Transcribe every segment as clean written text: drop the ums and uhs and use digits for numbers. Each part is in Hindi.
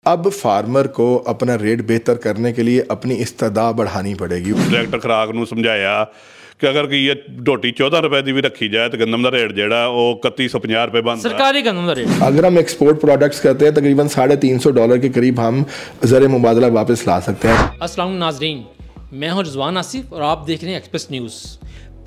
अब फार्मर को अपना रेट बेहतर करने के लिए अपनी इस्तदा बढ़ानी पड़ेगी। डायरैक्टर खुराक ਨੂੰ ਸਮਝਾਇਆ कि अगर की ढोटी 14 रुपए की भी रखी जाए तो गंदम का रेट जोड़ा वो 3150 रुपए बनता है सरकारी गंदम का रेट। अगर हम एक्सपोर्ट प्रोडक्ट्स करते हैं तकरीबन $350 के करीब हम ज़र मुबादला वापस ला सकते हैं। अस्सलाम नाज़रीन, मैं हूं रिजवान आसिफ और आप देख रहे हैं एक्सप्रेस न्यूज़।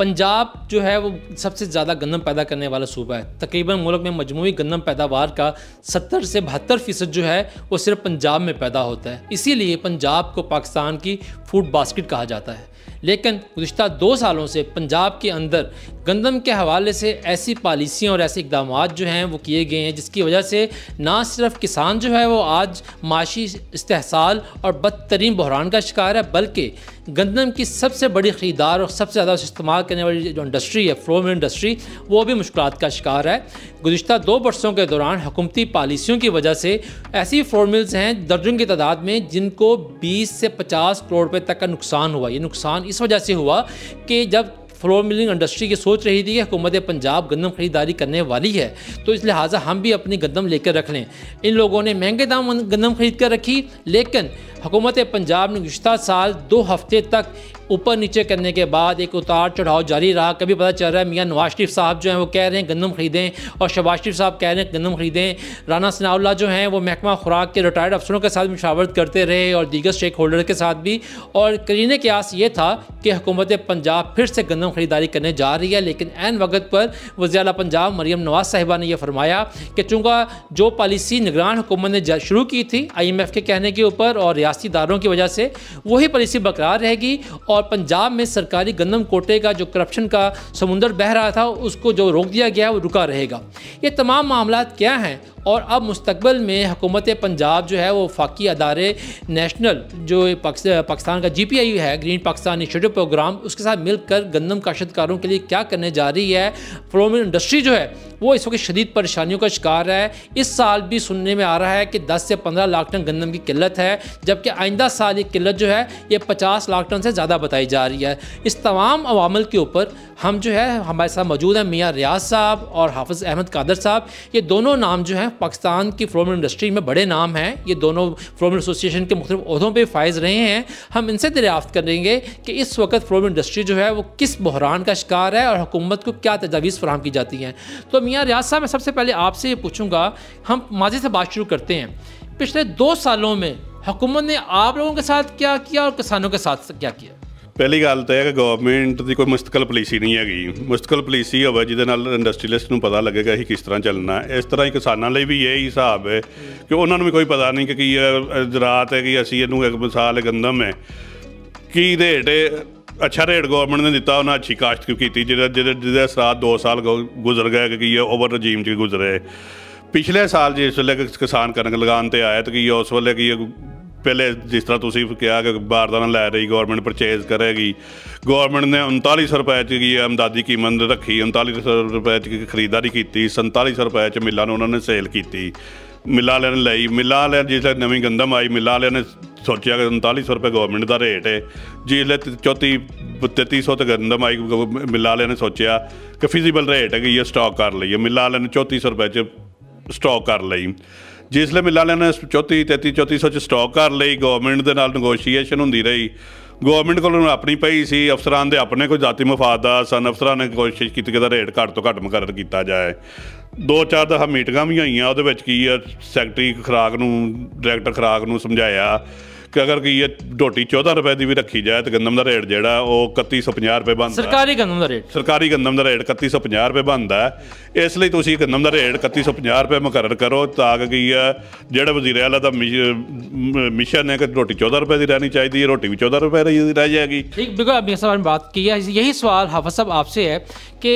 पंजाब जो है वो सबसे ज़्यादा गंदम पैदा करने वाला सूबा है। तकरीबन मुल्क में मजमूई गंदम पैदावार का 70 से 72% जो है वो सिर्फ पंजाब में पैदा होता है। इसीलिए पंजाब को पाकिस्तान की फूड बास्केट कहा जाता है। लेकिन गुज़िश्ता 2 सालों से पंजाब के अंदर गंदम के हवाले से ऐसी पॉलिसियाँ और ऐसे इक़दाम जो हैं वो किए गए हैं जिसकी वजह से ना सिर्फ किसान जो है वो आज माशी इस्तेहसाल और बदतरीन बहरान का शिकार है, बल्कि गंदम की सबसे बड़ी ख़रीदार और सबसे ज़्यादा इस्तेमाल करने वाली जो इंडस्ट्री है फ्लोर मिल इंडस्ट्री, वो भी मुश्किलात का शिकार है। गुज़िश्ता 2 बरसों के दौरान हुकूमती पॉलिसियों की वजह से ऐसी फ्लोर मिल्स हैं दर्जन की तादाद में जिनको 20 से 50 करोड़ रुपये तक का नुकसान हुआ। ये नुकसान इस वजह से हुआ कि जब फ्लोर मिलिंग इंडस्ट्री की सोच रही थी कि हुकूमत पंजाब गंदम खरीदारी करने वाली है तो इस लिहाजा हम भी अपनी गंदम लेकर रख लें। इन लोगों ने महंगे दाम गंदम खरीद कर रखी, लेकिन हुकूमत पंजाब ने गुज़िश्ता साल 2 हफ्ते तक ऊपर नीचे करने के बाद एक उतार चढ़ाव जारी रहा। कभी पता चल रहा है मियां नवाज शरीफ साहब जो हैं वो कह रहे हैं गंदम खरीदें और शहबाज शरीफ साहब कह रहे हैं गंदम खरीदें। राना सनाउल्लाह जो हैं वो महकमा खुराक के रिटायर्ड अफसरों के साथ मुशावरत करते रहे और दीगर स्टेक होल्डर के साथ भी, और करीने क्यास ये था कि हुकूमत पंजाब फिर से गंदम खरीदारी करने जा रही है। लेकिन ऐन वक्त पर वज़ीर आला पंजाब मरियम नवाज साहिबा ने यह फरमाया कि चूँकि जो पॉलिसी निगरान हुकूमत ने शुरू की थी IMF के कहने के ऊपर और रियासती इदारों की वजह से, वही पॉलिसी बरकरार रहेगी और पंजाब में सरकारी गंदम कोटे का जो करप्शन का समुंदर बह रहा था उसको जो रोक दिया गया वो रुका रहेगा। ये तमाम मामला क्या हैं और अब मुस्तकबिल में हुकूमत पंजाब जो है वो वफाकी अदारे नेशनल जो पाकिस्तान का GPI है, ग्रीन पाकिस्तान इनिशिएटिव प्रोग्राम, उसके साथ मिलकर गंदम काश्तकारों के लिए क्या करने जा रही है। फ्लोर मिल इंडस्ट्री जो है वो इस वक्त शदीद परेशानियों का शिकार है। इस साल भी सुनने में आ रहा है कि 10 से 15 लाख टन गंदम की किल्लत है, जबकि आइंदा साल ये किल्लत जो है ये 50 लाख टन से ज़्यादा बताई जा रही है। इस तमाम अवामल के ऊपर हम जो है हमारे साथ मौजूद हैं मियाँ रियाज साहब और हाफिज़ अहमद कादर साहब। ये दोनों नाम जो हैं पाकिस्तान की फ्लोर मिल इंडस्ट्री में बड़े नाम हैं। ये दोनों फ्लोर मिल एसोसिएशन के मुख्तलिफ ओहदों पर फायज रहे हैं। हम इनसे दरियाफ्त करेंगे कि इस वक्त फ्लोर मिल इंडस्ट्री जो है वो किस बहरान का शिकार है और हुकूमत को क्या तजावीज़ फराहम की जाती हैं। तो मियाँ रियाज साहब, मैं सबसे पहले आपसे ये पूछूंगा, हम माजी से बात शुरू करते हैं। पिछले 2 सालों में हुकूमत ने आप लोगों के साथ क्या किया और किसानों के साथ क्या किया? पहली गल तो है कि गवर्नमेंट की कोई मुस्तकिल पॉलिसी नहीं हैगी। मुस्तकिल पॉलिसी होवे जिहदे नाल इंडस्ट्रीलिस्ट नूं पता लगेगा कि किस तरह चलना है। इस तरह ही किसानों लिए भी यही हिसाब है कि उन्होंने भी कोई पता नहीं कि ज़राअत है कि असी इहनूं एक मिसाल गंदम है की रेट अच्छा रेट गवर्नमेंट ने दिता, उन्हें अच्छी काश्त क्यों की जिहदे असरात 2 साल गुजर गए कि ओवर रजीम च गुजरे। पिछले साल जिस वेले किसान कनक लगान ते आया तो कि उस वेले कि पहले जिस तरह तुसीं कहा कि बारदाना लै रही गवर्नमेंट परचेज करेगी, गवर्नमेंट ने 3900 रुपए की अमदादी कीमत रखी, 3900 रुपए की खरीदारी की, 4700 रुपए मिलों ने उन्होंने सेल की। मिलों वाले ने लाई, मिलों वाले जिसले नवीं गंदम आई मिलों वाले ने सोचा कि 3900 रुपए गवर्नमेंट का रेट है। जिसले 3300 तो गंदम आई मिलों वाले ने सोचा कि फिजिबल रेट है कि ये स्टॉक कर लीए। मिलों वाले ने 3400 रुपए स्टॉक कर ली। जिसले मिलों वाले ने 3400 स्टॉक कर ली, गवर्नमेंट के नाल नगोशिएशन होंदी रही। गवर्नमेंट को अपनी पई सी, अफसरान दे अपने कोई जाती मफादा सन, अफसरान ने कोशिश की कि रेट घट तो घट मुकर्रर किया जाए। 2-4 दफ़ा मीटिंगां भी होईयां, उहदे विच की सैकटरी खुराक नूं डायरैक्टर खुराक नूं समझाया कि अगर कि ढोटी 14 रुपए की भी रखी जाए तो गंदम का रेट जोड़ा वो 3150 रुपए बनता। सरकारी गंदम का रेट 3150 रुपए बनता है। इसलिए तुसीं गंदम का रेट 3150 रुपए मुकर्रर करो ताकि जोड़े वज़ीर आला का मिशन है कि ढोटी 14 रुपए की रहनी चाहिए, रोटी भी 14 रुपए रह जाएगी। ठीक, बिल्कुल आपने सवाल बात की है। यही सवाल हाफिज़ साहब आपसे है कि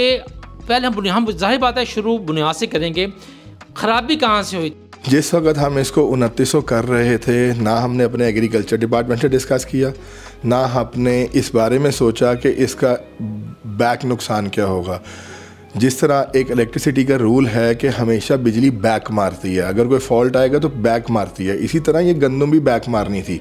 पहले हम जाहिर बात है शुरू बुनियाद से करेंगे, खराबी कहाँ से हुई? जिस वक्त हम इसको 2900 कर रहे थे, ना हमने अपने एग्रीकल्चर डिपार्टमेंट से डिस्कस किया, ना हमने इस बारे में सोचा कि इसका बैक नुकसान क्या होगा। जिस तरह एक इलेक्ट्रिसिटी का रूल है कि हमेशा बिजली बैक मारती है, अगर कोई फॉल्ट आएगा तो बैक मारती है, इसी तरह ये गंदम भी बैक मारनी थी।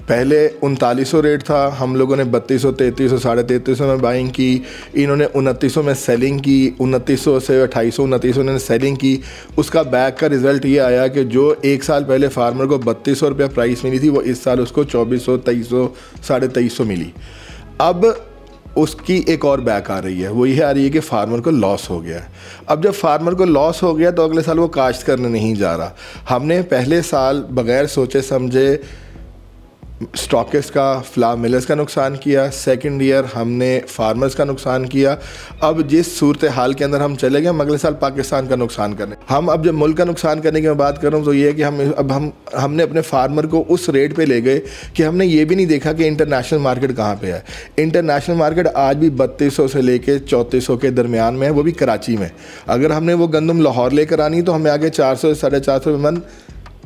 पहले 3900 रेट था, हम लोगों ने 3200, 3300, 3350 में बाइंग की, इन्होंने 2900 में सेलिंग की, 2900 से 2800, 2900 इन्होंने सेलिंग की। उसका बैक का रिज़ल्ट ये आया कि जो एक साल पहले फार्मर को 3200 रुपया प्राइस मिली थी, वो इस साल उसको 2400, 2300, 2350 मिली। अब उसकी एक और बैक आ रही है, वो ये आ रही है कि फार्मर को लॉस हो गया है। अब जब फार्मर को लॉस हो गया तो अगले साल वो काश्त करने नहीं जा रहा। हमने पहले साल बग़ैर सोचे समझे स्टॉकिस्ट का, फ्लावर मिलर्स का नुकसान किया, सेकंड ईयर हमने फार्मर्स का नुकसान किया। अब जिस सूरत हाल के अंदर हम चले गए, हम अगले साल पाकिस्तान का नुकसान करने। हम अब जब मुल्क का नुकसान करने की मैं बात कर रहा हूँ तो ये है कि हमने अपने फार्मर को उस रेट पे ले गए कि हमने ये भी नहीं देखा कि इंटरनेशनल मार्केट कहाँ पे है। इंटरनेशनल मार्केट आज भी 3200 से लेके 3400 के दरमियान में है, वो भी कराची में। अगर हमने वो गंदम लाहौर लेकर आनी तो हमें आगे 400 से 450 मन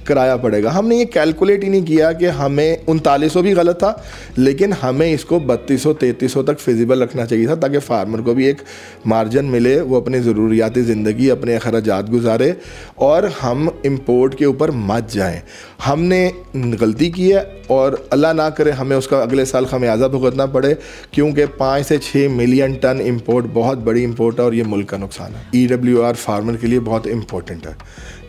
किराया पड़ेगा। हमने ये कैलकुलेट ही नहीं किया कि हमें 3900 भी गलत था, लेकिन हमें इसको 3200, 3300 तक फिजिबल रखना चाहिए था, ताकि फार्मर को भी एक मार्जिन मिले, वो अपनी ज़रूरियाती ज़िंदगी, अपने अखराजात गुजारे और हम इंपोर्ट के ऊपर मत जाएं। हमने गलती की है और अल्लाह ना करे हमें उसका अगले साल खमियाजा भुगतना पड़े, क्योंकि 5 से 6 मिलियन टन इंपोर्ट बहुत बड़ी इंपोर्ट है और ये मुल्क का नुकसान है। EWR फार्मर के लिए बहुत इंपॉर्टेंट है।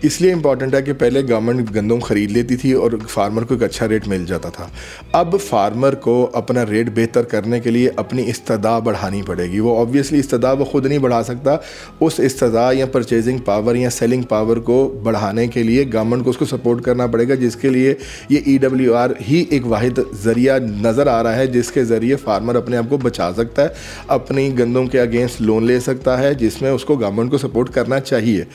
इसलिए इम्पॉर्टेंट है कि पहले गवर्नमेंट गंदम ख़रीद लेती थी और फार्मर को एक अच्छा रेट मिल जाता था। अब फार्मर को अपना रेट बेहतर करने के लिए अपनी इस्तदा बढ़ानी पड़ेगी। वो ऑब्वियसली इस्तदा वो ख़ुद नहीं बढ़ा सकता, उस इस्तदा या परचेजिंग पावर या सेलिंग पावर को बढ़ाने के लिए गवर्नमेंट को उसको सपोर्ट करना पड़ेगा, जिसके लिए ये EWR ही एक वाहिद ज़रिया नज़र आ रहा है, जिसके ज़रिए फार्मर अपने आप को बचा सकता है, अपनी गंदम के अगेंस्ट लोन ले सकता है, जिसमें उसको गवर्नमेंट को सपोर्ट करना चाहिए।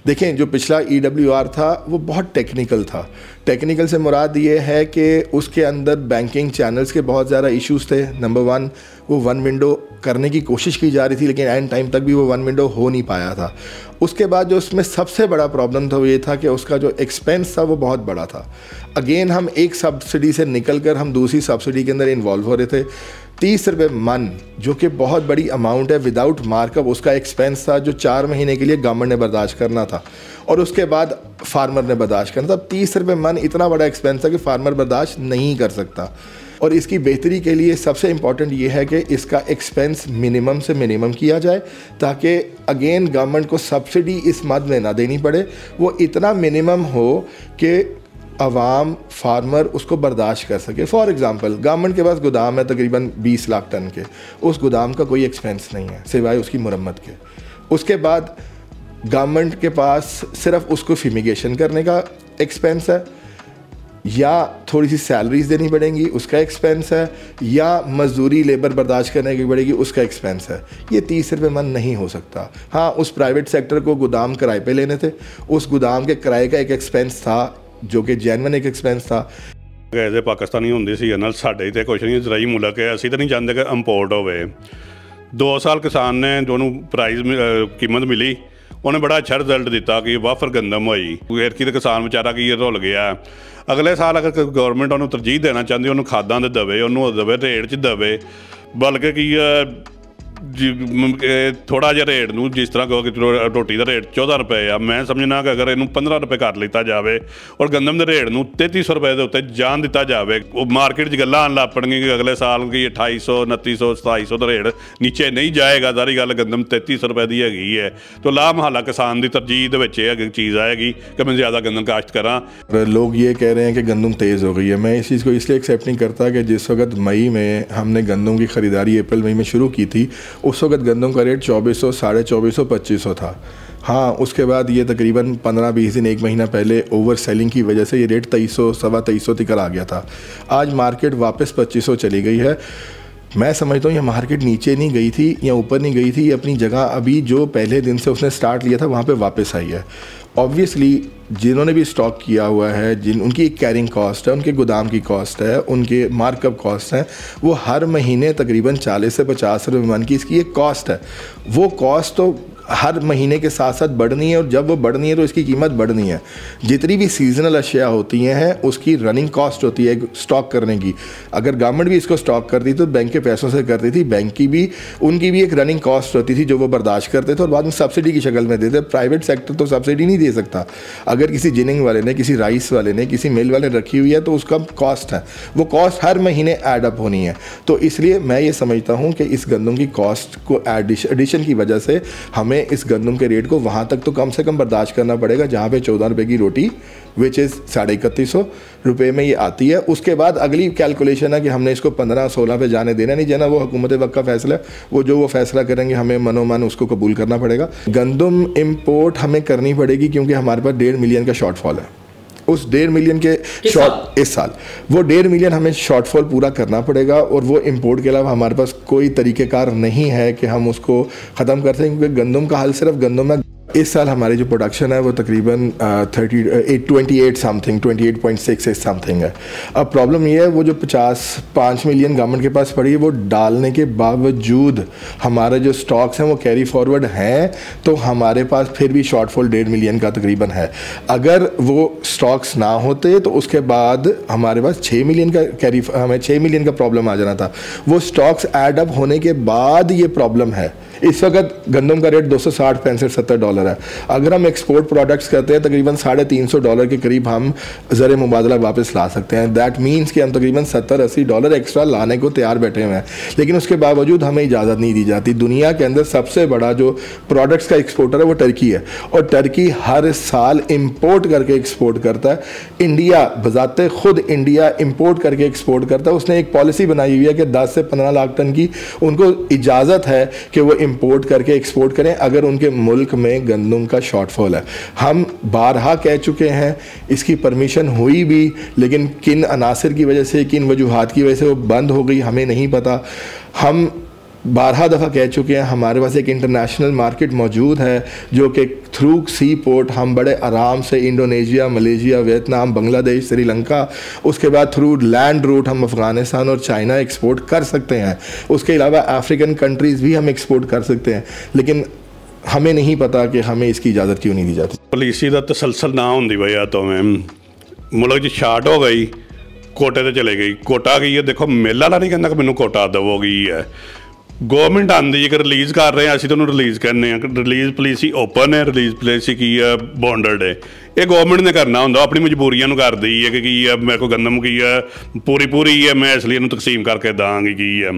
देखें, जो पिछला EWR था वो बहुत टेक्निकल था। टेक्निकल से मुराद ये है कि उसके अंदर बैंकिंग चैनल्स के बहुत ज़्यादा इश्यूज़ थे। नंबर 1, वो वन विंडो करने की कोशिश की जा रही थी, लेकिन एंड टाइम तक भी वो वन विंडो हो नहीं पाया था। उसके बाद जो उसमें सबसे बड़ा प्रॉब्लम था वो ये था कि उसका जो एक्सपेंस था वो बहुत बड़ा था। अगेन हम एक सब्सिडी से निकल कर हम दूसरी सब्सिडी के अंदर इन्वॉल्व हो रहे थे। 30 रुपये मन, जो कि बहुत बड़ी अमाउंट है, विदाउट मार्कअप उसका एक्सपेंस था, जो 4 महीने के लिए गवर्नमेंट ने बर्दाश्त करना था और उसके बाद फार्मर ने बर्दाश्त करना था। 30 रुपये मन इतना बड़ा एक्सपेंस था कि फार्मर बर्दाश्त नहीं कर सकता। और इसकी बेहतरी के लिए सबसे इम्पॉर्टेंट ये है कि इसका एक्सपेंस मिनिमम से मिनिमम किया जाए, ताकि अगेन गवर्नमेंट को सब्सिडी इस मद में ना देनी पड़े, वो इतना मिनिमम हो कि अवाम, फार्मर उसको बर्दाश्त कर सके। फॉर एग्ज़ाम्पल, गवर्नमेंट के पास गोदाम है तकरीबन 20 लाख टन के, उस गोदाम का कोई एक्सपेंस नहीं है सिवाय उसकी मुरम्मत के। उसके बाद गवर्नमेंट के पास सिर्फ उसको फिमिगेशन करने का एक्सपेंस है, या थोड़ी सी सैलरीज देनी पड़ेंगी उसका एक्सपेंस है, या मजदूरी लेबर बर्दाश्त करने की पड़ेगी उसका एक्सपेंस है। ये 30 रुपये मन नहीं हो सकता। हाँ, उस प्राइवेट सेक्टर को गोदाम किराए पे लेने थे, उस गोदाम के किराए का एक एक्सपेंस था जो कि जेन्युइन एक एक्सपेंस था। ऐसे पाकिस्तानी ਹੁੰਦੇ ਸੀ ਨਾਲ ਸਾਡੇ ਤੇ ਕੁਛ ਨਹੀਂ, ਜ਼ਰਾਈ ਮੁਲਕ ਹੈ, ਅਸੀਂ ਤਾਂ ਨਹੀਂ ਚਾਹੁੰਦੇ ਕਿ ਇੰਪੋਰਟ ਹੋਵੇ। 2 ਸਾਲ ਕਿਸਾਨ ਨੇ ਜੋ ਉਹਨੂੰ ਪ੍ਰਾਈਜ਼ ਕੀਮਤ ਮਿਲੀ, ਉਹਨੇ ਬੜਾ ਅੱਛਾ ਰਿਜ਼ਲਟ ਦਿੱਤਾ ਕਿ ਵਾਫਰ ਗੰਦਮ ਹੋਈ। ਐਤਕੀ ਤਾਂ ਕਿਸਾਨ ਵਿਚਾਰਾ ਕੀ ਰੁਲ ਗਿਆ। ਅਗਲੇ ਸਾਲ ਅਗਰ ਗਵਰਨਮੈਂਟ ਉਹਨੂੰ ਤਰਜੀਹ ਦੇਣਾ ਚਾਹੁੰਦੀ, ਉਹਨੂੰ ਖਾਦਾਂ ਦੇ ਦੇਵੇ, ਉਹਨੂੰ ਦੇਵੇ ਰੇਟ 'ਚ ਦੇਵੇ, ਬਲਕਿ ਕੀ ਥੋੜਾ ਜਿਹਾ ਰੇਟ ਨੂੰ, ਜਿਸ ਤਰ੍ਹਾਂ ਕਹੋ ਕਿ ਰੋਟੀ ਦਾ ਰੇਟ 14 ਰੁਪਏ ਆ, ਮੈਂ ਸਮਝਣਾ ਕਿ ਅਗਰ ਇਹਨੂੰ 15 ਰੁਪਏ ਕਰ ਲਿੱਤਾ ਜਾਵੇ ਔਰ ਗੰਦਮ ਦੇ ਰੇਟ ਨੂੰ 3300 ਰੁਪਏ ਦੇ ਉੱਤੇ ਜਾਣ ਦਿੱਤਾ ਜਾਵੇ, ਉਹ ਮਾਰਕੀਟ 'ਚ ਗੱਲਾਂ ਆਉਣ ਲੱਗ ਪਣਗੀਆਂ ਕਿ ਅਗਲੇ ਸਾਲ ਕੀ 2800, 2900, 2700 ਦਾ ਰੇਟ ਨੀਚੇ ਨਹੀਂ ਜਾਏਗਾ। ਸਾਰੀ ਗੱਲ ਗੰਦਮ 3300 ਰੁਪਏ ਦੀ ਹੈਗੀ ਹੈ, तो ला महला किसान की तरजीह ਦੇ ਵਿੱਚ ਇਹ चीज़ आएगी कि मैं ज़्यादा गंदम काश्त करा। लोग ये कह रहे हैं कि गंदम तेज़ हो गई है। मैं इस चीज़ को इसलिए एक्सेप्ट नहीं करता कि जिस वक्त मई में हमने गंदम की ख़रीदारी अप्रैल मई में शुरू की थी, उस वक्त गंदम का रेट 2400, 2450, 2500 था। हाँ, उसके बाद ये तकरीबन 15-20 दिन, 1 महीना पहले ओवर सेलिंग की वजह से ये रेट 2300, 2350 तक आ गया था। आज मार्केट वापस 2500 चली गई है। मैं समझता हूँ ये मार्केट नीचे नहीं गई थी या ऊपर नहीं गई थी, ये अपनी जगह अभी जो पहले दिन से उसने स्टार्ट लिया था वहाँ पे वापस आई है। ऑब्वियसली जिन्होंने भी स्टॉक किया हुआ है, उनकी एक कैरिंग कॉस्ट है, उनके गोदाम की कॉस्ट है, उनके मार्कअप कॉस्ट हैं, वो हर महीने तकरीबन 40 से 50 रुपये मन की इसकी एक कॉस्ट है। वो कॉस्ट तो हर महीने के साथ साथ बढ़नी है, और जब वो बढ़नी है तो इसकी कीमत बढ़नी है। जितनी भी सीजनल अशिया होती हैं उसकी रनिंग कॉस्ट होती है स्टॉक करने की। अगर गवर्नमेंट भी इसको स्टॉक करती तो बैंक के पैसों से करती थी, बैंक की भी उनकी भी एक रनिंग कॉस्ट होती थी जो वो बर्दाश्त करते थे और बाद में सब्सिडी की शक्ल में देते। प्राइवेट सेक्टर तो सब्सिडी नहीं दे सकता। अगर किसी जिनिंग वाले ने, किसी राइस वाले ने, किसी मिल वाले ने रखी हुई है तो उसका कॉस्ट है, वो कॉस्ट हर महीने ऐड अप होनी है। तो इसलिए मैं ये समझता हूँ कि इस गंदम की कॉस्ट को एडिशन की वजह से हमें इस गंदम के रेट को वहाँ तक तो कम से कम बर्दाश्त करना पड़ेगा जहाँ पे 14 रुपये की रोटी विच इज़ 3150 रुपये में ये आती है। उसके बाद अगली कैलकुलेशन है कि हमने इसको 15-16 पे जाने देना नहीं जाना, वो हुकूमत वक्त का फैसला है। वो जो वो फैसला करेंगे हमें मनोमन उसको कबूल करना पड़ेगा। गंदम इम्पोर्ट हमें करनी पड़ेगी क्योंकि हमारे पास 1.5 मिलियन का शॉर्टफॉल है। उस 1.5 मिलियन के इस साल वो 1.5 मिलियन हमें शॉर्टफॉल पूरा करना पड़ेगा, और वो इंपोर्ट के अलावा हमारे पास कोई तरीक़ेकार नहीं है कि हम उसको ख़त्म कर सकें, क्योंकि गंदम का हल सिर्फ गंदम है। इस साल हमारी जो प्रोडक्शन है वो तकरीबन 28.6 समथिंग है। अब प्रॉब्लम ये है वो जो 5 मिलियन गवर्नमेंट के पास पड़ी है वो डालने के बावजूद हमारे जो स्टॉक्स हैं वो कैरी फॉरवर्ड हैं, तो हमारे पास फिर भी शॉर्टफॉल 1.5 मिलियन का तकरीबन है। अगर वो स्टॉक्स ना होते तो उसके बाद हमारे पास 6 मिलियन का हमें 6 मिलियन का प्रॉब्लम आ जाना था। वो स्टॉक्स ऐड अप होने के बाद ये प्रॉब्लम है। इस वक्त गंदम का रेट $260-65 है। अगर हम एक्सपोर्ट प्रोडक्ट्स करते हैं तकरीबन $350 के करीब हम ज़र मुबादला वापस ला सकते हैं। दैट मीन्स कि हम तकरीबन $70-80 एक्स्ट्रा लाने को तैयार बैठे हुए हैं, लेकिन उसके बावजूद हमें इजाज़त नहीं दी जाती। दुनिया के अंदर सबसे बड़ा जो प्रोडक्ट्स का एक्सपोर्टर है वो टर्की है, और टर्की हर साल इम्पोर्ट करके एक्सपोर्ट करता है। इंडिया बजाते खुद इंडिया इम्पोर्ट करके एक्सपोर्ट करता है। उसने एक पॉलिसी बनाई हुई है कि 10 से 15 लाख टन की उनको इजाज़त है कि वो इंपोर्ट करके एक्सपोर्ट करें अगर उनके मुल्क में गंदम का शॉर्टफॉल है। हम बारहा कह चुके हैं इसकी परमिशन हुई भी, लेकिन किन अनासर की वजह से, किन वजूहात की वजह से वो बंद हो गई हमें नहीं पता। हम 12 दफ़ा कह चुके हैं हमारे पास एक इंटरनेशनल मार्केट मौजूद है जो कि थ्रू सी पोर्ट हम बड़े आराम से Indonesia, Malaysia, Vietnam, Bangladesh, Sri Lanka, उसके बाद थ्रू लैंड रूट हम अफ़गानिस्तान और चाइना एक्सपोर्ट कर सकते हैं। उसके अलावा अफ्रीकन कंट्रीज़ भी हम एक्सपोर्ट कर सकते हैं, लेकिन हमें नहीं पता कि हमें इसकी इजाज़त क्यों नहीं दी जाती। पॉलिसी का तसलसल ना होने की वजह तो मुल्क च शार्ट हो गई, कोटे ते चले गई। कोटा गई है, देखो मेला वाला नहीं कहना कि मैनू कोटा दवोगी है। गवर्नमेंट आती है कि रिलीज़ कर रहे हैं, असं तो रिलीज़ करने रिलीज़ पॉलिसी ओपन है, रिलीज़ पॉलिसी की है बॉन्डड है। ये गवर्नमेंट ने करना होंगे, अपनी मजबूरियां करती है कि है मेरे को गंदम की है पूरी है, मैं इसलिए इन्हू तकसीम करके दाँगी की है।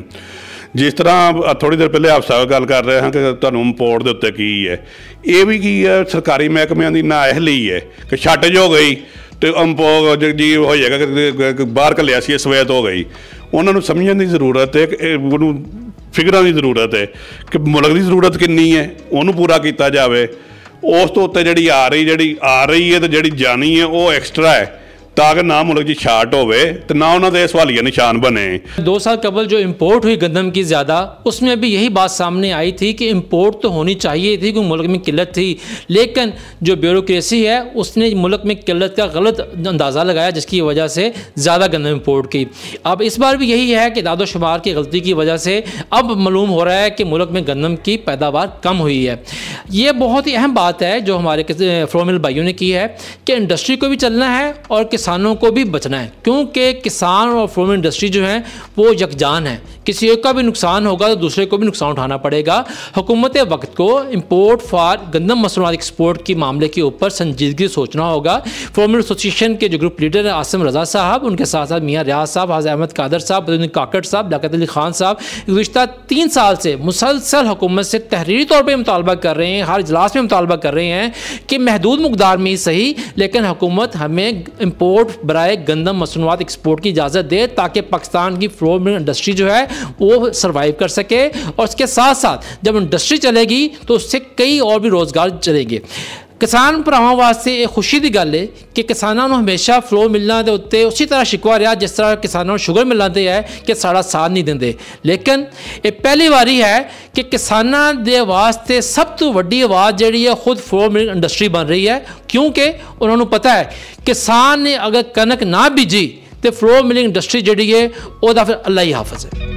जिस तरह थोड़ी देर पहले आप सब गल कर रहे हैं कि तुहानू इंपोर्ट के उत्ते की है, ये भी की है सरकारी महकमिਆਂ की नाअहली है कि छाटेज हो गई तो इंपोर्ट जी हो जाएगा कि बाहर घलिया सी सवैत हो गई। उन्होंने समझने की जरूरत है कि फिगरां की जरूरत है कि मुल्क की जरूरत कितनी है, उन्होंने पूरा किया जाए। उस तो उत्ते जी आ रही है तो जी जानी है वो एक्सट्रा है, ताकि ना मुल्क की शार्ट होवे तो ना उन्होंने सवालिया निशान बने। 2 साल कबल जो इंपोर्ट हुई गंदम की ज़्यादा, उसमें भी यही बात सामने आई थी कि इंपोर्ट तो होनी चाहिए थी क्योंकि मुल्क में किल्लत थी, लेकिन जो ब्यूरोक्रेसी है उसने मुल्क में किल्लत का गलत अंदाज़ा लगाया जिसकी वजह से ज़्यादा गंदम इंपोर्ट की। अब इस बार भी यही है कि दादोशुमार की गलती की वजह से अब मालूम हो रहा है कि मुल्क में गंदम की पैदावार कम हुई है। ये बहुत ही अहम बात है जो हमारे फ्लो मिल भाइयों ने की है कि इंडस्ट्री को भी चलना है और किसानों को भी बचना है, क्योंकि किसान और फ्लो मिल इंडस्ट्री जो है वो यकजान है। किसी एक का भी नुकसान होगा तो दूसरे को भी नुकसान उठाना पड़ेगा। हुकूमत वक्त को इंपोर्ट फॉर गंदम मसनूआत एक्सपोर्ट के मामले के ऊपर संजीदगी सोचना होगा। फ्लो मिल एसोसिएशन के जो ग्रुप लीडर है आसिम रजा साहब, उनके साथ साथ मियाँ रियाज साहब, हाजी अहमद कादर साहब, बदरुद्दीन काकड़ साहब, लियाकत अली खान साहब गुज़िश्ता 3 साल से मुसलसल हुकूमत से तहरीरी तौर पर मुतालबा कर रहे हैं, हर इजलास में मुतालबा कर रहे हैं कि महदूद मकदार में ही सही, लेकिन हुकूमत हमें इंपोर्ट बराए गंदम मसनूआत एक्सपोर्ट की इजाज़त दे ताकि पाकिस्तान की फ्लो मिल इंडस्ट्री जो है वो सर्वाइव कर सके। और उसके साथ साथ जब इंडस्ट्री चलेगी तो उससे कई और भी रोज़गार चलेंगे। किसान भरावां वास्ते एक खुशी की गल है कि किसानों को हमेशा फ्लो मिलना के उत्ते उसी तरह शिकवा रहा जिस तरह किसानों शुगर मिलना है कि साड़ा साथ नहीं देंगे, लेकिन ये पहली बारी है कि किसानों के वास्ते सब तो वड्डी आवाज़ जी है खुद फ्लो मिल इंडस्ट्री बन रही है, क्योंकि उन्होंने पता है किसान ने अगर कनक ना बीजी तो फ्लो मिलिंग इंडस्ट्री जी है वह फिर अल्लाह ही हाफिज़ है।